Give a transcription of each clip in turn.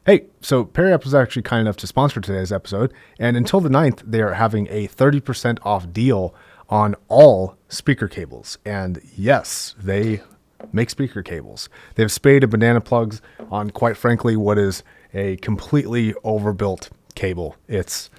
Hey, so PerryApp was actually kind enough to sponsor today's episode, and until the 9th, they are having a 30% off deal on all speaker cables. And yes, they make speaker cables. They have spade and banana plugs on, quite frankly, what is a completely overbuilt cable. It's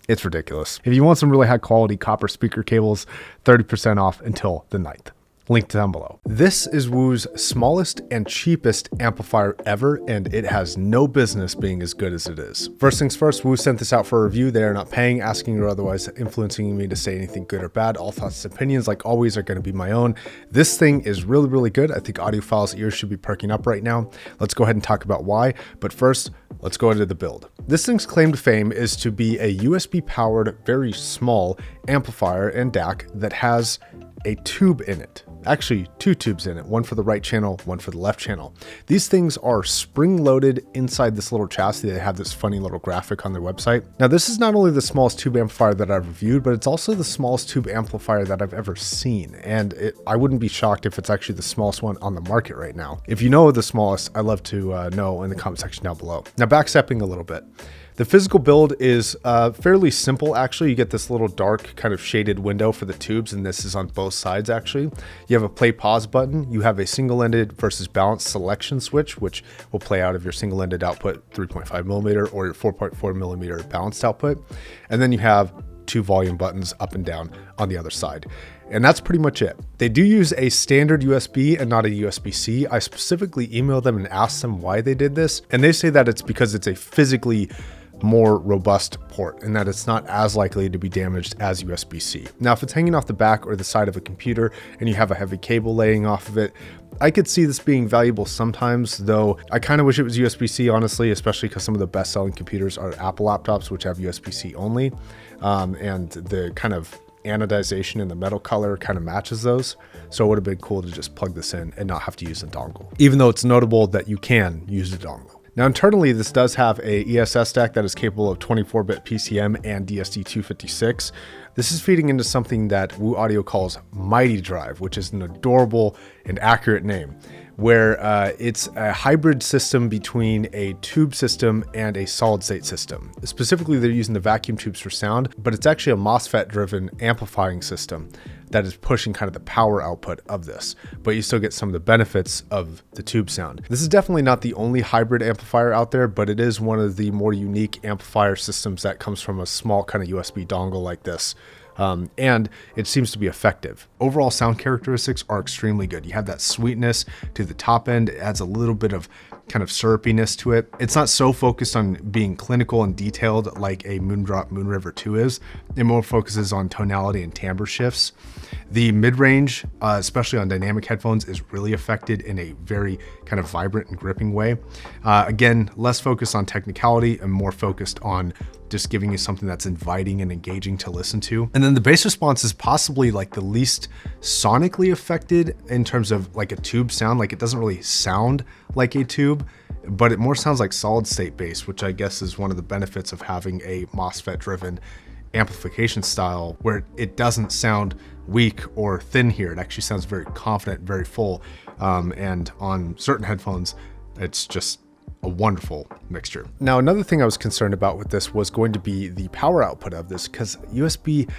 ridiculous. If you want some really high quality copper speaker cables, 30% off until the 9th. Link down below. This is Woo's smallest and cheapest amplifier ever, and it has no business being as good as it is. First things first, Woo sent this out for a review. They are not paying, asking, or otherwise influencing me to say anything good or bad. All thoughts and opinions, like always, are going to be my own. This thing is really, really good. I think audiophiles' ears should be perking up right now. Let's go ahead and talk about why. But first, let's go into the build. This thing's claim to fame is to be a USB-powered, very small amplifier and DAC that has a tube in it. Actually, two tubes in it, one for the right channel, one for the left channel. These things are spring-loaded inside this little chassis. They have this funny little graphic on their website. Now, this is not only the smallest tube amplifier that I've reviewed, but it's also the smallest tube amplifier that I've ever seen. And I wouldn't be shocked if it's actually the smallest one on the market right now. If you know the smallest, I'd love to know in the comment section down below. Now, backstepping a little bit. The physical build is fairly simple, actually. You get this little dark kind of shaded window for the tubes, and this is on both sides, actually. You have a play pause button. You have a single-ended versus balanced selection switch, which will play out of your single-ended output 3.5 millimeter or your 4.4 millimeter balanced output. And then you have two volume buttons up and down on the other side. And that's pretty much it. They do use a standard USB and not a USB-C. I specifically emailed them and asked them why they did this. And they say that it's because it's a physically more robust port and that it's not as likely to be damaged as USB-C. Now, if it's hanging off the back or the side of a computer and you have a heavy cable laying off of it, I could see this being valuable sometimes, though I kind of wish it was USB-C, honestly, especially because some of the best-selling computers are Apple laptops, which have USB-C only, and the kind of anodization in the metal color kind of matches those. So it would have been cool to just plug this in and not have to use a dongle, even though it's notable that you can use a dongle. Now, internally, this does have a ESS DAC that is capable of 24-bit PCM and DSD256. This is feeding into something that Woo Audio calls Mighty Drive, which is an adorable and accurate name, where it's a hybrid system between a tube system and a solid-state system. Specifically, they're using the vacuum tubes for sound, but it's actually a MOSFET-driven amplifying system that is pushing kind of the power output of this, but you still get some of the benefits of the tube sound. This is definitely not the only hybrid amplifier out there, but it is one of the more unique amplifier systems that comes from a small kind of USB dongle like this. And it seems to be effective. Overall sound characteristics are extremely good. You have that sweetness to the top end. It adds a little bit of kind of syrupiness to it. It's not so focused on being clinical and detailed like a Moondrop Moon River 2 is. It more focuses on tonality and timbre shifts. The mid-range, especially on dynamic headphones, is really affected in a very kind of vibrant and gripping way. Again, less focused on technicality and more focused on just giving you something that's inviting and engaging to listen to. And then the bass response is possibly like the least sonically affected in terms of like a tube sound. Like it doesn't really sound like a tube, but it more sounds like solid state bass, which I guess is one of the benefits of having a MOSFET driven amplification style where it doesn't sound weak or thin here. It actually sounds very confident, very full. And on certain headphones, it's just a wonderful mixture. Now, another thing I was concerned about with this was going to be the power output of this, because USB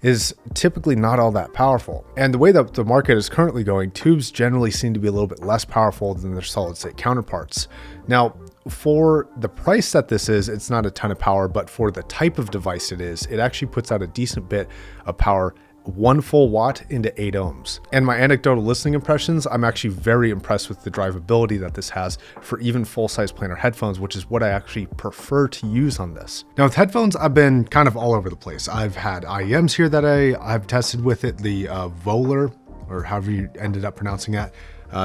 is typically not all that powerful. And the way that the market is currently going, tubes generally seem to be a little bit less powerful than their solid state counterparts. Now, for the price that this is, it's not a ton of power, but for the type of device it is, it actually puts out a decent bit of power, 1 full watt into 8 ohms. And my anecdotal listening impressions, I'm actually very impressed with the drivability that this has for even full-size planar headphones, which is what I actually prefer to use on this. Now with headphones, I've been kind of all over the place. I've had IEMS here that I've tested with it, the Volar, or however you ended up pronouncing that,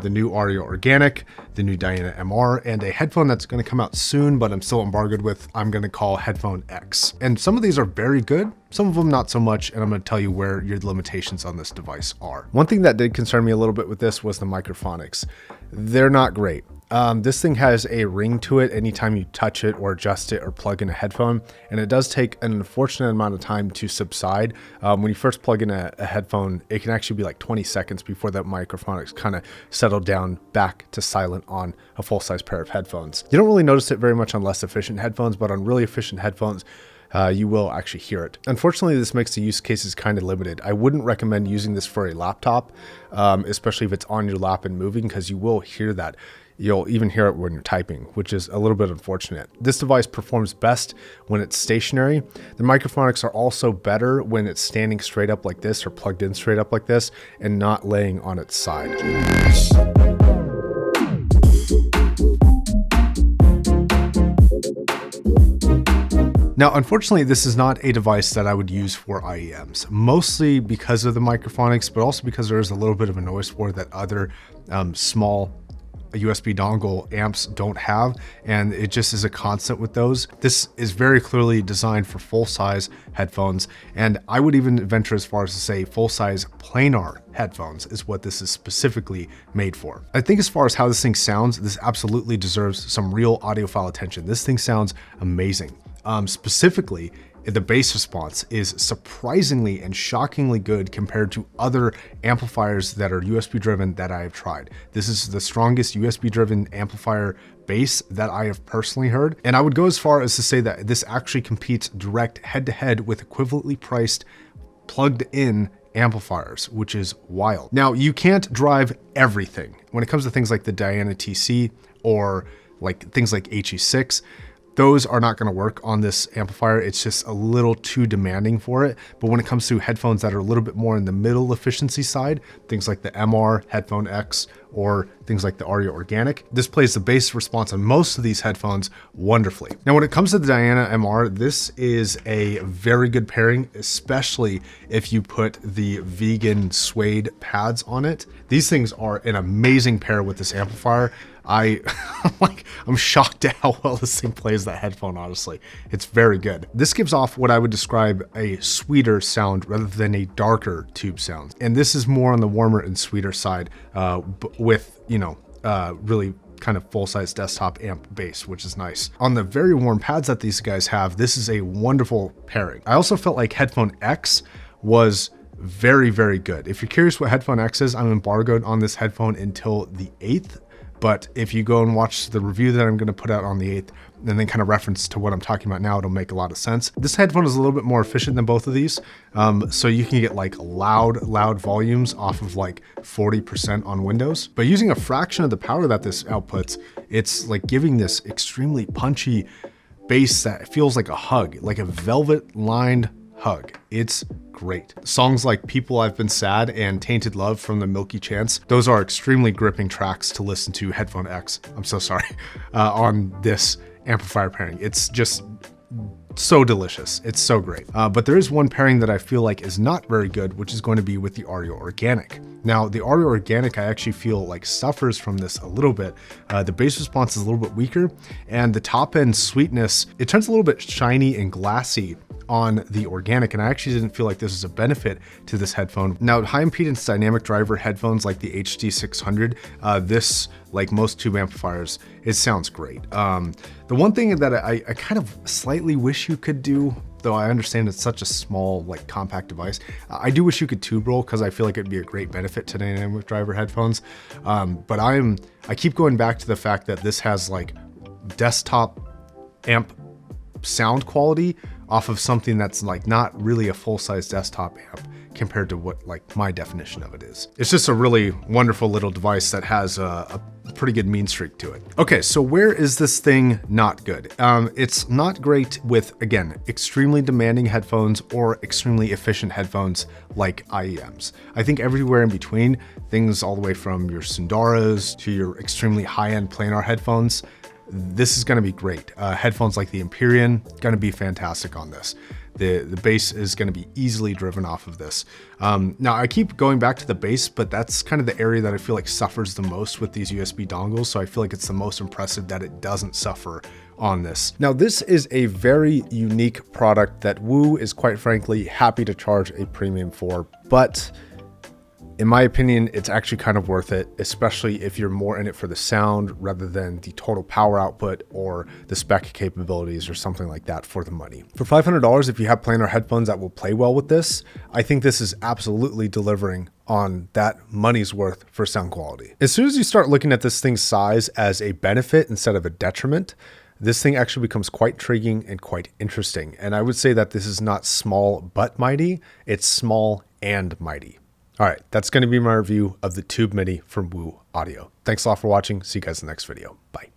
the new Audio Organic, the new Diana MR, and a headphone that's going to come out soon, but I'm still embargoed with, I'm going to call Headphone X. And some of these are very good, some of them not so much, and I'm going to tell you where your limitations on this device are. One thing that did concern me a little bit with this was the Microphonics. They're not great. This thing has a ring to it anytime you touch it or adjust it or plug in a headphone, and it does take an unfortunate amount of time to subside. When you first plug in a headphone, it can actually be like 20 seconds before that Microphonics kind of settle down back to silent on a full-size pair of headphones. You don't really notice it very much on less efficient headphones, but on really efficient headphones, you will actually hear it. Unfortunately, this makes the use cases kind of limited. I wouldn't recommend using this for a laptop, especially if it's on your lap and moving, because you will hear that. You'll even hear it when you're typing, which is a little bit unfortunate. This device performs best when it's stationary. The Microphonics are also better when it's standing straight up like this or plugged in straight up like this and not laying on its side. Now, unfortunately, this is not a device that I would use for IEMs, mostly because of the Microphonics, but also because there is a little bit of a noise floor that other small USB dongle amps don't have, and it just is a constant with those. This is very clearly designed for full-size headphones, and I would even venture as far as to say full-size planar headphones is what this is specifically made for. I think as far as how this thing sounds, this absolutely deserves some real audiophile attention. This thing sounds amazing. Specifically, the bass response is surprisingly and shockingly good compared to other amplifiers that are USB driven that I have tried. This is the strongest USB driven amplifier bass that I have personally heard. And I would go as far as to say that this actually competes direct head to head with equivalently priced plugged in amplifiers, which is wild. Now, you can't drive everything when it comes to things like the Diana TC or like things like HE6. Those are not going to work on this amplifier. It's just a little too demanding for it. But when it comes to headphones that are a little bit more in the middle efficiency side, things like the MR, Headphone X, or things like the Audio Organic, this plays the bass response on most of these headphones wonderfully. Now, when it comes to the Diana MR, this is a very good pairing, especially if you put the vegan suede pads on it. These things are an amazing pair with this amplifier. I'm shocked at how well this thing plays that headphone, honestly. It's very good. This gives off what I would describe a sweeter sound rather than a darker tube sound. And this is more on the warmer and sweeter side with, really kind of full-size desktop amp bass, which is nice. On the very warm pads that these guys have, this is a wonderful pairing. I also felt like Headphone X was very, very good. If you're curious what Headphone X is, I'm embargoed on this headphone until the 8th. But if you go and watch the review that I'm going to put out on the 8th, and then kind of reference to what I'm talking about now, it'll make a lot of sense. This headphone is a little bit more efficient than both of these. So you can get like loud volumes off of like 40% on Windows. But using a fraction of the power that this outputs, it's like giving this extremely punchy bass that feels like a hug, like a velvet lined hug. It's great. Songs like People I've Been Sad and Tainted Love from the Milky Chance, those are extremely gripping tracks to listen to Headphone X, I'm so sorry, on this amplifier pairing. It's just so delicious. It's so great. But there is one pairing that I feel like is not very good, which is going to be with the Audio Organic. Now, the Audio Organic, I actually feel like suffers from this a little bit. The bass response is a little bit weaker, and the top end sweetness, it turns a little bit shiny and glassy on the Organic, and I actually didn't feel like this was a benefit to this headphone. Now, high impedance dynamic driver headphones like the HD600, this, like most tube amplifiers, it sounds great. The one thing that I kind of slightly wish you could do, though I understand it's such a small, like compact device, I do wish you could tube roll, because I feel like it'd be a great benefit to dynamic driver headphones. But I keep going back to the fact that this has like desktop amp sound quality off of something that's like not really a full-size desktop amp compared to what like my definition of it is. It's just a really wonderful little device that has a pretty good mean streak to it. Okay, so where is this thing not good? It's not great with, again, extremely demanding headphones or extremely efficient headphones like IEMs. I think everywhere in between, things all the way from your Sundaras to your extremely high-end planar headphones, this is going to be great. Headphones like the Empyrean, going to be fantastic on this. The bass is going to be easily driven off of this. Now, I keep going back to the bass, but that's kind of the area that I feel like suffers the most with these USB dongles, so I feel like it's the most impressive that it doesn't suffer on this. Now, this is a very unique product that Woo is quite frankly happy to charge a premium for, but In my opinion, it's actually kind of worth it, especially if you're more in it for the sound rather than the total power output or the spec capabilities or something like that for the money. For $500, if you have planar headphones that will play well with this, I think this is absolutely delivering on that money's worth for sound quality. As soon as you start looking at this thing's size as a benefit instead of a detriment, this thing actually becomes quite intriguing and quite interesting. And I would say that this is not small but mighty, it's small and mighty. All right, that's going to be my review of the Tube Mini from Woo Audio. Thanks a lot for watching. See you guys in the next video. Bye.